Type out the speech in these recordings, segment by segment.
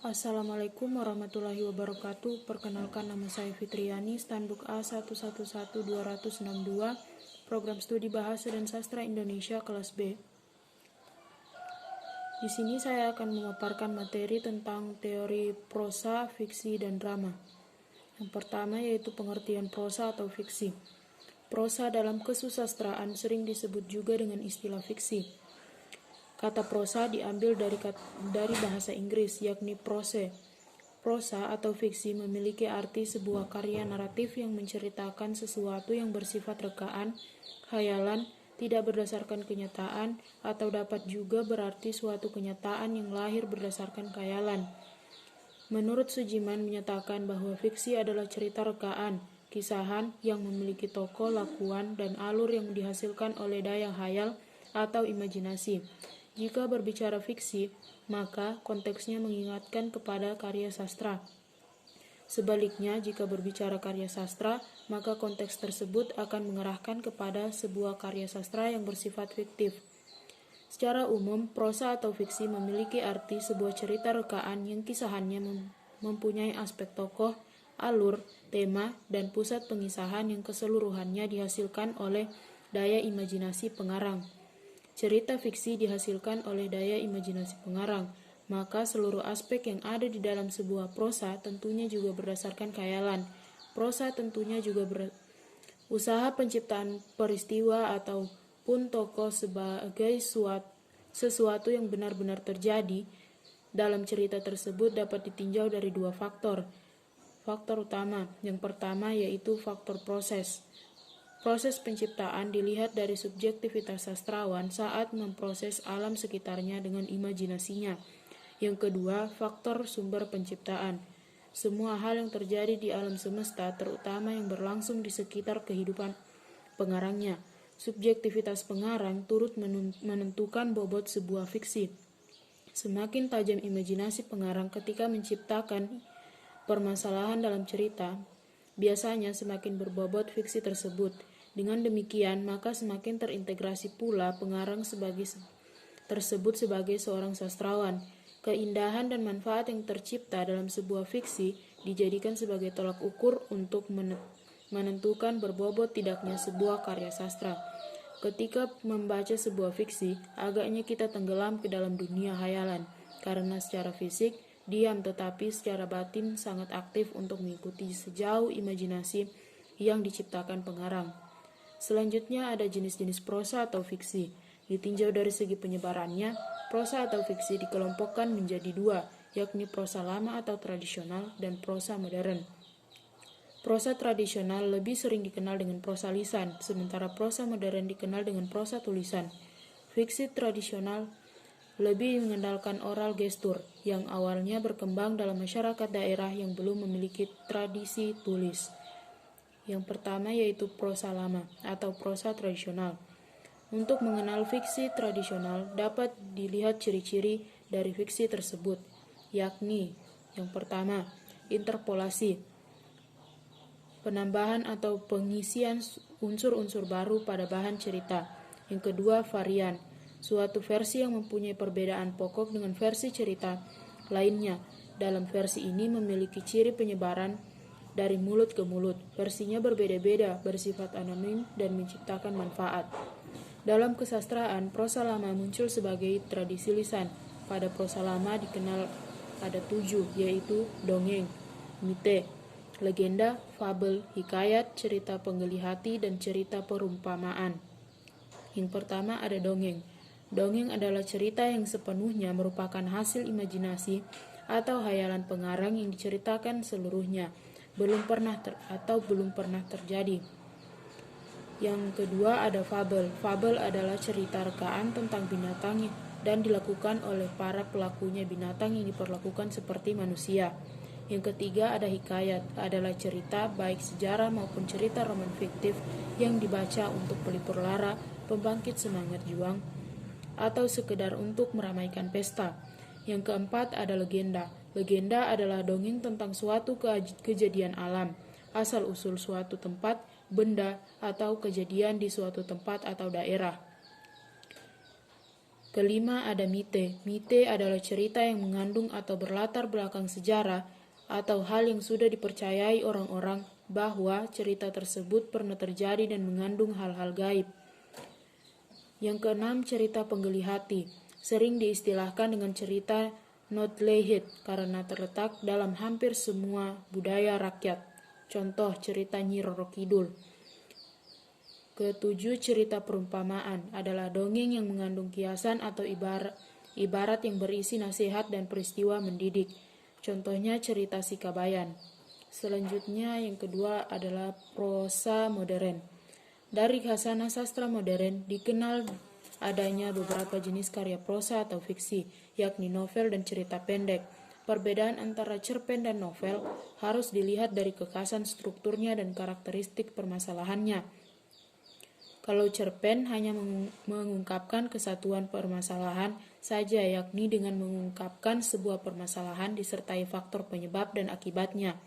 Assalamualaikum warahmatullahi wabarakatuh. Perkenalkan, nama saya Fitriani, Standbook A111262, Program Studi Bahasa dan Sastra Indonesia kelas B. Di sini saya akan memaparkan materi tentang teori prosa, fiksi, dan drama. Yang pertama yaitu pengertian prosa atau fiksi. Prosa dalam kesusastraan sering disebut juga dengan istilah fiksi. Kata prosa diambil dari bahasa Inggris, yakni prose. Prosa atau fiksi memiliki arti sebuah karya naratif yang menceritakan sesuatu yang bersifat rekaan, khayalan, tidak berdasarkan kenyataan, atau dapat juga berarti suatu kenyataan yang lahir berdasarkan khayalan. Menurut Sujiman menyatakan bahwa fiksi adalah cerita rekaan, kisahan yang memiliki tokoh, lakuan, dan alur yang dihasilkan oleh daya khayal atau imajinasi. Jika berbicara fiksi, maka konteksnya mengingatkan kepada karya sastra. Sebaliknya, jika berbicara karya sastra, maka konteks tersebut akan mengarahkan kepada sebuah karya sastra yang bersifat fiktif. Secara umum, prosa atau fiksi memiliki arti sebuah cerita rekaan yang kisahannya mempunyai aspek tokoh, alur, tema, dan pusat pengisahan yang keseluruhannya dihasilkan oleh daya imajinasi pengarang. Cerita fiksi dihasilkan oleh daya imajinasi pengarang, maka seluruh aspek yang ada di dalam sebuah prosa tentunya juga berdasarkan khayalan. Prosa tentunya juga usaha penciptaan peristiwa ataupun tokoh sebagai sesuatu yang benar-benar terjadi dalam cerita tersebut dapat ditinjau dari dua faktor. Faktor utama, yang pertama yaitu faktor proses. Proses penciptaan dilihat dari subjektivitas sastrawan saat memproses alam sekitarnya dengan imajinasinya. Yang kedua, faktor sumber penciptaan. Semua hal yang terjadi di alam semesta, terutama yang berlangsung di sekitar kehidupan pengarangnya. Subjektivitas pengarang turut menentukan bobot sebuah fiksi. Semakin tajam imajinasi pengarang ketika menciptakan permasalahan dalam cerita, biasanya semakin berbobot fiksi tersebut. Dengan demikian, maka semakin terintegrasi pula pengarang tersebut sebagai seorang sastrawan. Keindahan dan manfaat yang tercipta dalam sebuah fiksi dijadikan sebagai tolak ukur untuk menentukan berbobot tidaknya sebuah karya sastra. Ketika membaca sebuah fiksi, agaknya kita tenggelam ke dalam dunia khayalan, karena secara fisik diam tetapi secara batin sangat aktif untuk mengikuti sejauh imajinasi yang diciptakan pengarang. Selanjutnya ada jenis-jenis prosa atau fiksi. Ditinjau dari segi penyebarannya, prosa atau fiksi dikelompokkan menjadi dua, yakni prosa lama atau tradisional dan prosa modern. Prosa tradisional lebih sering dikenal dengan prosa lisan, sementara prosa modern dikenal dengan prosa tulisan. Fiksi tradisional lebih mengandalkan oral gestur, yang awalnya berkembang dalam masyarakat daerah yang belum memiliki tradisi tulis. Yang pertama yaitu prosa lama atau prosa tradisional. Untuk mengenal fiksi tradisional dapat dilihat ciri-ciri dari fiksi tersebut, yakni yang pertama, interpolasi, penambahan atau pengisian unsur-unsur baru pada bahan cerita. Yang kedua, varian, suatu versi yang mempunyai perbedaan pokok dengan versi cerita lainnya. Dalam versi ini memiliki ciri penyebaran dari mulut ke mulut. Versinya berbeda-beda, bersifat anonim, dan menciptakan manfaat. Dalam kesastraan, prosa lama muncul sebagai tradisi lisan. Pada prosa lama dikenal ada 7, yaitu dongeng, mite, legenda, fabel, hikayat, cerita penggeliat, dan cerita perumpamaan. Yang pertama ada dongeng. Dongeng adalah cerita yang sepenuhnya merupakan hasil imajinasi atau hayalan pengarang yang diceritakan seluruhnya, belum pernah terjadi. Yang kedua ada fabel. Fabel adalah cerita rekaan tentang binatang dan dilakukan oleh para pelakunya binatang yang diperlakukan seperti manusia. Yang ketiga ada hikayat, adalah cerita baik sejarah maupun cerita roman fiktif yang dibaca untuk pelipur lara, pembangkit semangat juang, atau sekedar untuk meramaikan pesta. Yang keempat ada legenda. Legenda adalah dongeng tentang suatu kejadian alam, asal-usul suatu tempat, benda, atau kejadian di suatu tempat atau daerah. Kelima ada mite. Mite adalah cerita yang mengandung atau berlatar belakang sejarah atau hal yang sudah dipercayai orang-orang bahwa cerita tersebut pernah terjadi dan mengandung hal-hal gaib. Yang keenam, cerita penggeli hati. Sering diistilahkan dengan cerita Nordleihet karena terletak dalam hampir semua budaya rakyat. Contoh cerita Nyi Roro Kidul. Ketujuh, cerita perumpamaan adalah dongeng yang mengandung kiasan atau ibarat yang berisi nasihat dan peristiwa mendidik. Contohnya cerita Sikabayan. Selanjutnya yang kedua adalah prosa modern. Dari khasanah sastra modern dikenal adanya beberapa jenis karya prosa atau fiksi, yakni novel dan cerita pendek. Perbedaan antara cerpen dan novel harus dilihat dari kekhasan strukturnya dan karakteristik permasalahannya. Kalau cerpen hanya mengungkapkan kesatuan permasalahan saja, yakni dengan mengungkapkan sebuah permasalahan disertai faktor penyebab dan akibatnya.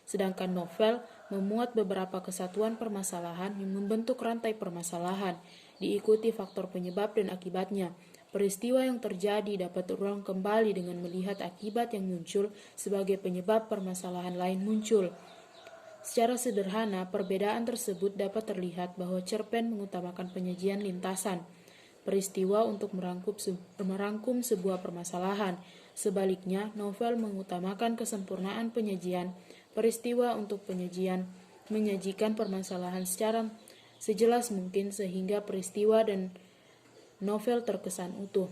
Sedangkan novel memuat beberapa kesatuan permasalahan yang membentuk rantai permasalahan, diikuti faktor penyebab dan akibatnya. Peristiwa yang terjadi dapat terulang kembali dengan melihat akibat yang muncul sebagai penyebab permasalahan lain muncul. Secara sederhana, perbedaan tersebut dapat terlihat bahwa cerpen mengutamakan penyajian lintasan peristiwa untuk merangkum sebuah permasalahan. Sebaliknya, novel mengutamakan kesempurnaan penyajian peristiwa untuk menyajikan permasalahan secara sejelas mungkin sehingga peristiwa dan novel terkesan utuh.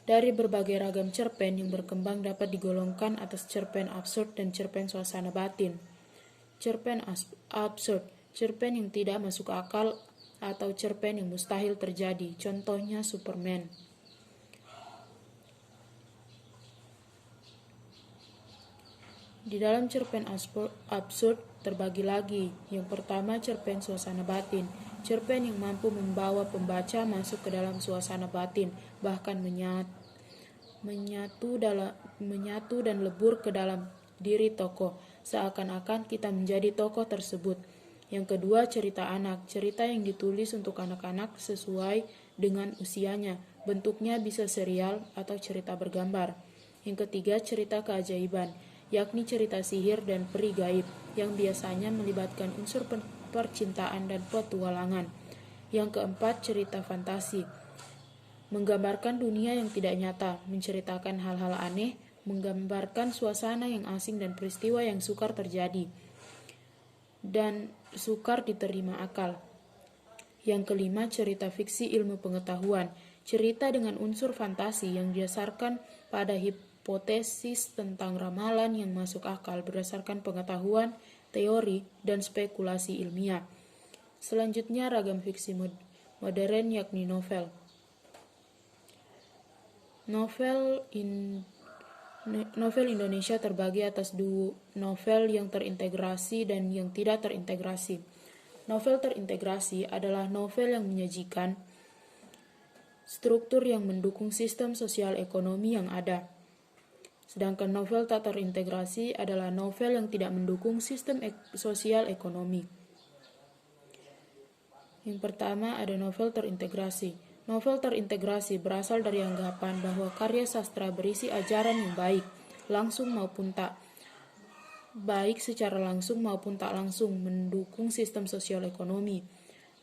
Dari berbagai ragam cerpen yang berkembang dapat digolongkan atas cerpen absurd dan cerpen suasana batin. Cerpen absurd, cerpen yang tidak masuk akal atau cerpen yang mustahil terjadi. Contohnya Superman. Di dalam cerpen absurd terbagi lagi. Yang pertama, cerpen suasana batin. Cerpen yang mampu membawa pembaca masuk ke dalam suasana batin, bahkan menyatu dan lebur ke dalam diri tokoh, seakan-akan kita menjadi tokoh tersebut. Yang kedua, cerita anak. Cerita yang ditulis untuk anak-anak sesuai dengan usianya. Bentuknya bisa serial atau cerita bergambar. Yang ketiga, cerita keajaiban, yakni cerita sihir dan peri gaib yang biasanya melibatkan unsur percintaan dan petualangan. Yang keempat, cerita fantasi, menggambarkan dunia yang tidak nyata, menceritakan hal-hal aneh, menggambarkan suasana yang asing dan peristiwa yang sukar terjadi dan sukar diterima akal. Yang kelima, cerita fiksi ilmu pengetahuan, cerita dengan unsur fantasi yang didasarkan pada hipotesis tentang ramalan yang masuk akal berdasarkan pengetahuan, teori, dan spekulasi ilmiah. Selanjutnya, ragam fiksi modern yakni novel. Novel Indonesia terbagi atas dua novel yang terintegrasi dan yang tidak terintegrasi. Novel terintegrasi adalah novel yang menyajikan struktur yang mendukung sistem sosial ekonomi yang ada. Sedangkan novel tak terintegrasi adalah novel yang tidak mendukung sistem sosial ekonomi. Yang pertama ada novel terintegrasi. Novel terintegrasi berasal dari anggapan bahwa karya sastra berisi ajaran yang baik, secara langsung maupun tak langsung mendukung sistem sosial ekonomi.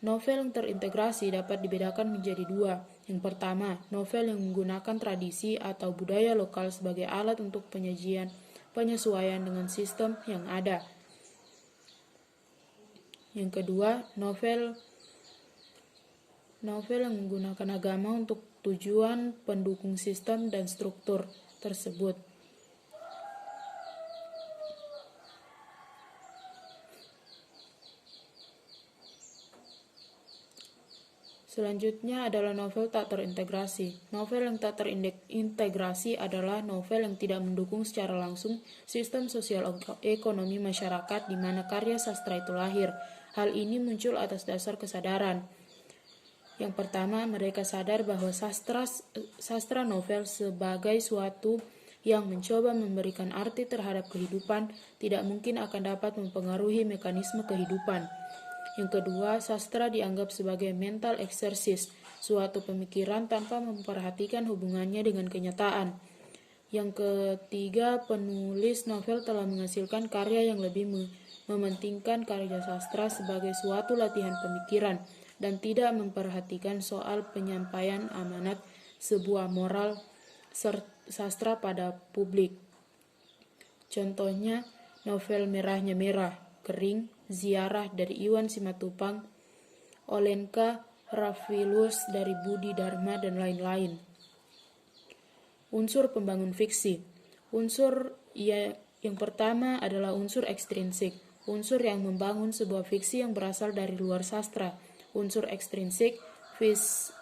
Novel yang terintegrasi dapat dibedakan menjadi dua. Yang pertama, novel yang menggunakan tradisi atau budaya lokal sebagai alat untuk penyesuaian dengan sistem yang ada. Yang kedua, novel yang menggunakan agama untuk tujuan pendukung sistem dan struktur tersebut. Selanjutnya adalah novel tak terintegrasi. Novel yang tak terintegrasi adalah novel yang tidak mendukung secara langsung sistem sosial ekonomi masyarakat di mana karya sastra itu lahir. Hal ini muncul atas dasar kesadaran. Yang pertama, mereka sadar bahwa sastra novel sebagai suatu yang mencoba memberikan arti terhadap kehidupan tidak mungkin akan dapat mempengaruhi mekanisme kehidupan. Yang kedua, sastra dianggap sebagai mental exercise, suatu pemikiran tanpa memperhatikan hubungannya dengan kenyataan. Yang ketiga, penulis novel telah menghasilkan karya yang lebih mementingkan karya sastra sebagai suatu latihan pemikiran dan tidak memperhatikan soal penyampaian amanat sebuah moral sastra pada publik. Contohnya, novel Merahnya Merah, Kering, Ziarah dari Iwan Simatupang, Olenka Rafilus dari Budi Dharma, dan lain-lain. Unsur pembangun fiksi. Unsur yang pertama adalah unsur ekstrinsik, unsur yang membangun sebuah fiksi yang berasal dari luar sastra. Unsur ekstrinsik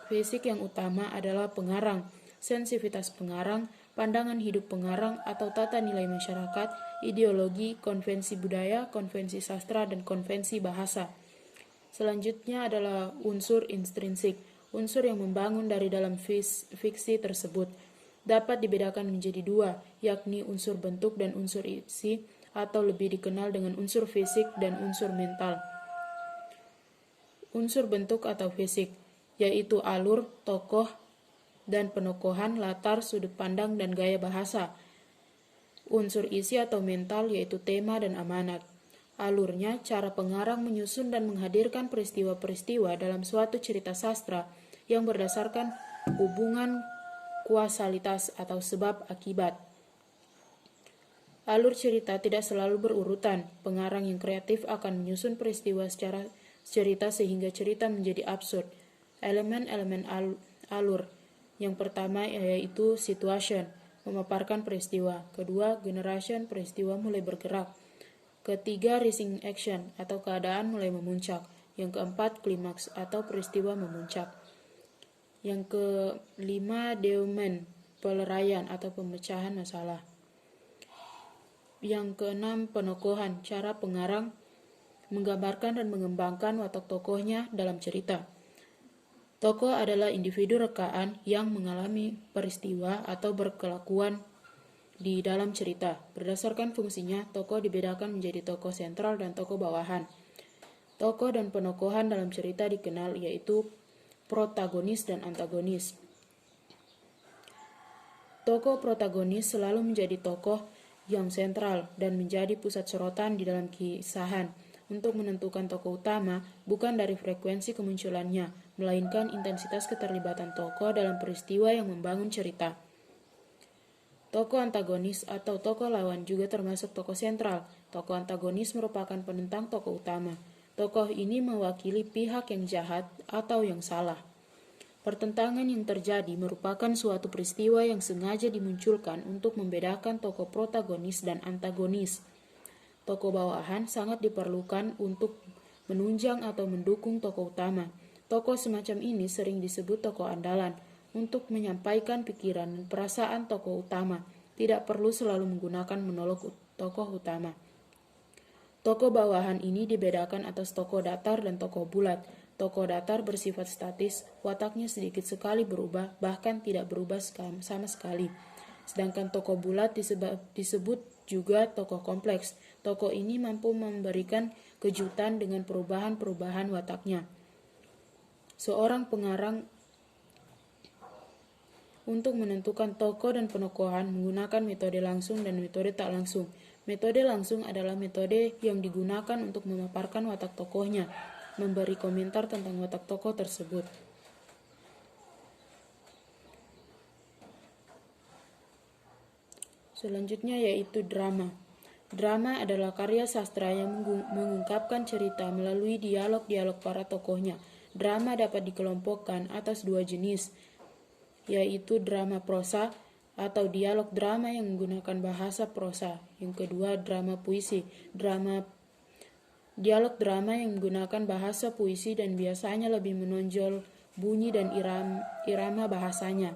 fisik yang utama adalah pengarang, sensitivitas pengarang, pandangan hidup pengarang atau tata nilai masyarakat, ideologi, konvensi budaya, konvensi sastra, dan konvensi bahasa. Selanjutnya adalah unsur intrinsik, unsur yang membangun dari dalam fiksi tersebut. Dapat dibedakan menjadi dua, yakni unsur bentuk dan unsur isi, atau lebih dikenal dengan unsur fisik dan unsur mental. Unsur bentuk atau fisik, yaitu alur, tokoh, dan penokohan, latar, sudut pandang, dan gaya bahasa. Unsur isi atau mental, yaitu tema dan amanat. Alurnya, cara pengarang menyusun dan menghadirkan peristiwa-peristiwa dalam suatu cerita sastra yang berdasarkan hubungan kausalitas atau sebab akibat. Alur cerita tidak selalu berurutan. Pengarang yang kreatif akan menyusun peristiwa secara cerita sehingga cerita menjadi absurd. Elemen-elemen alur. Yang pertama yaitu situation, memaparkan peristiwa. Kedua, generation, peristiwa mulai bergerak. Ketiga, rising action, atau keadaan mulai memuncak. Yang keempat, klimaks, atau peristiwa memuncak. Yang kelima, denouement, peleraian atau pemecahan masalah. Yang keenam, penokohan, cara pengarang menggambarkan dan mengembangkan watak tokohnya dalam cerita. Tokoh adalah individu rekaan yang mengalami peristiwa atau berkelakuan di dalam cerita. Berdasarkan fungsinya, tokoh dibedakan menjadi tokoh sentral dan tokoh bawahan. Tokoh dan penokohan dalam cerita dikenal yaitu protagonis dan antagonis. Tokoh protagonis selalu menjadi tokoh yang sentral dan menjadi pusat sorotan di dalam kisahan. Untuk menentukan tokoh utama bukan dari frekuensi kemunculannya, melainkan intensitas keterlibatan tokoh dalam peristiwa yang membangun cerita. Tokoh antagonis atau tokoh lawan juga termasuk tokoh sentral. Tokoh antagonis merupakan penentang tokoh utama. Tokoh ini mewakili pihak yang jahat atau yang salah. Pertentangan yang terjadi merupakan suatu peristiwa yang sengaja dimunculkan untuk membedakan tokoh protagonis dan antagonis. Tokoh bawahan sangat diperlukan untuk menunjang atau mendukung tokoh utama. Tokoh semacam ini sering disebut tokoh andalan untuk menyampaikan pikiran dan perasaan tokoh utama. Tidak perlu selalu menggunakan monolog tokoh utama. Tokoh bawahan ini dibedakan atas tokoh datar dan tokoh bulat. Tokoh datar bersifat statis, wataknya sedikit sekali berubah, bahkan tidak berubah sama sekali. Sedangkan tokoh bulat disebut juga tokoh kompleks. Tokoh ini mampu memberikan kejutan dengan perubahan-perubahan wataknya. Seorang pengarang untuk menentukan tokoh dan penokohan menggunakan metode langsung dan metode tak langsung. Metode langsung adalah metode yang digunakan untuk memaparkan watak tokohnya, memberi komentar tentang watak tokoh tersebut. Selanjutnya yaitu drama. Drama adalah karya sastra yang mengungkapkan cerita melalui dialog-dialog para tokohnya. Drama dapat dikelompokkan atas dua jenis, yaitu drama prosa atau dialog drama yang menggunakan bahasa prosa. Yang kedua, drama puisi. Dialog drama yang menggunakan bahasa puisi dan biasanya lebih menonjol bunyi dan irama bahasanya.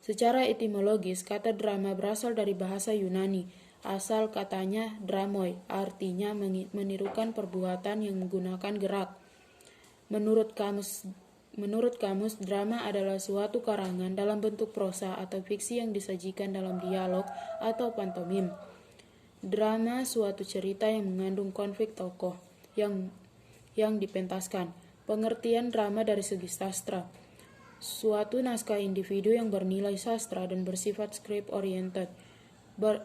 Secara etimologis, kata drama berasal dari bahasa Yunani. Asal katanya dramoi, artinya menirukan perbuatan yang menggunakan gerak. Menurut kamus, drama adalah suatu karangan dalam bentuk prosa atau fiksi yang disajikan dalam dialog atau pantomim. Drama suatu cerita yang mengandung konflik tokoh yang dipentaskan. Pengertian drama dari segi sastra. Suatu naskah individu yang bernilai sastra dan bersifat script-oriented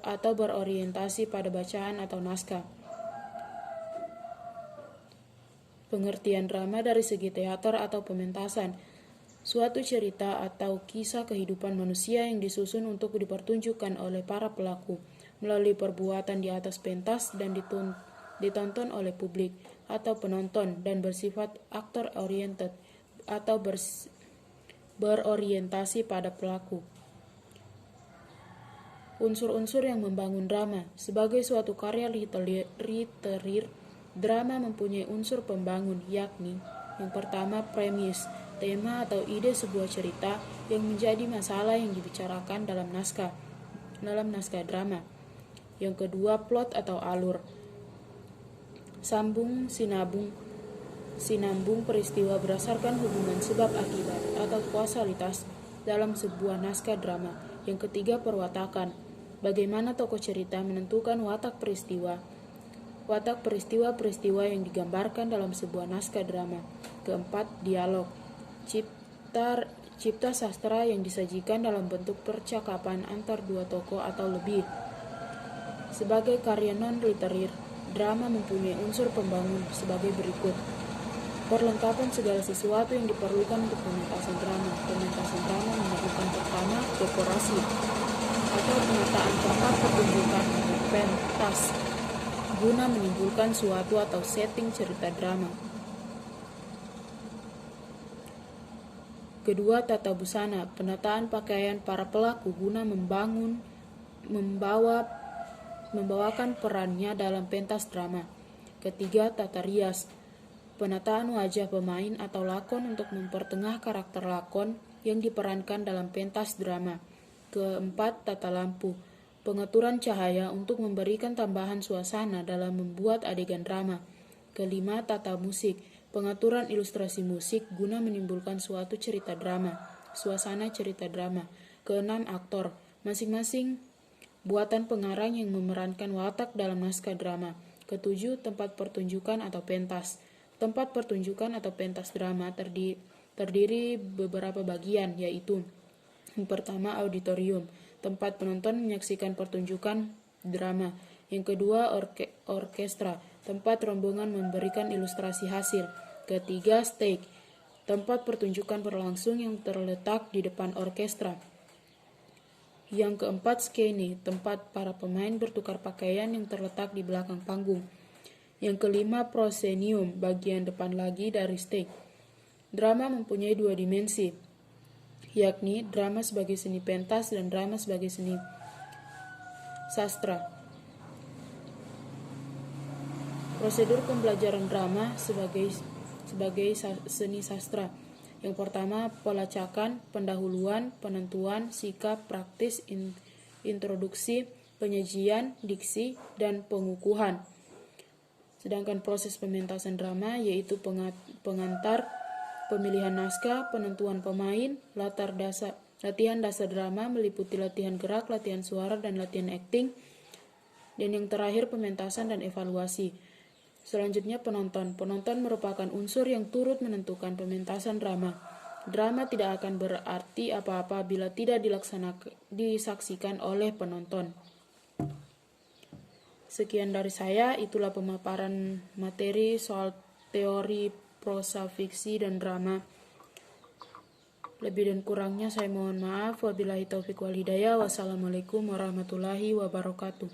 atau berorientasi pada bacaan atau naskah. Pengertian drama dari segi teater atau pementasan. Suatu cerita atau kisah kehidupan manusia yang disusun untuk dipertunjukkan oleh para pelaku melalui perbuatan di atas pentas dan ditonton oleh publik atau penonton dan bersifat actor-oriented atau berorientasi pada pelaku. Unsur-unsur yang membangun drama. Sebagai suatu karya literir, drama mempunyai unsur pembangun, yakni yang pertama premis, tema atau ide sebuah cerita yang menjadi masalah yang dibicarakan dalam naskah drama. Yang kedua plot atau alur, sinambung peristiwa berdasarkan hubungan sebab akibat atau kausalitas dalam sebuah naskah drama. Yang ketiga perwatakan, bagaimana tokoh cerita menentukan watak peristiwa yang digambarkan dalam sebuah naskah drama. Keempat, dialog, cipta sastra yang disajikan dalam bentuk percakapan antar dua tokoh atau lebih. Sebagai karya non-literir, drama mempunyai unsur pembangun sebagai berikut. Perlengkapan segala sesuatu yang diperlukan untuk pementasan drama. Pementasan drama memerlukan pertama, dekorasi atau penataan tempat pertunjukan pentas guna menimbulkan suatu atau setting cerita drama. Kedua, tata busana, penataan pakaian para pelaku guna membawakan perannya dalam pentas drama. Ketiga, tata rias, penataan wajah pemain atau lakon untuk mempertengah karakter lakon yang diperankan dalam pentas drama. Keempat, tata lampu, pengaturan cahaya untuk memberikan tambahan suasana dalam membuat adegan drama. Kelima, tata musik, pengaturan ilustrasi musik guna menimbulkan suatu cerita drama, suasana cerita drama. Keenam, aktor, masing-masing buatan pengarang yang memerankan watak dalam naskah drama. Ketujuh, tempat pertunjukan atau pentas. Tempat pertunjukan atau pentas drama terdiri beberapa bagian, yaitu yang pertama auditorium, tempat penonton menyaksikan pertunjukan drama. Yang kedua orkestra, tempat rombongan memberikan ilustrasi hasil. Ketiga stage, tempat pertunjukan berlangsung yang terletak di depan orkestra. Yang keempat skene, tempat para pemain bertukar pakaian yang terletak di belakang panggung. Yang kelima proscenium, bagian depan lagi dari stage. Drama mempunyai dua dimensi, yakni drama sebagai seni pentas dan drama sebagai seni sastra. Prosedur pembelajaran drama sebagai seni sastra. Yang pertama, pelacakan, pendahuluan, penentuan, sikap, praktis, introduksi, penyajian, diksi, dan pengukuhan. Sedangkan proses pementasan drama yaitu pengantar, pemilihan naskah, penentuan pemain, latihan dasar drama meliputi latihan gerak, latihan suara, dan latihan akting. Dan yang terakhir pementasan dan evaluasi. Selanjutnya penonton. Penonton merupakan unsur yang turut menentukan pementasan drama. Drama tidak akan berarti apa-apa bila tidak disaksikan oleh penonton. Sekian dari saya, itulah pemaparan materi soal teori prosa, fiksi, dan drama. Lebih dan kurangnya saya mohon maaf. Wabillahi taufiq wal hidayah. Wassalamualaikum warahmatullahi wabarakatuh.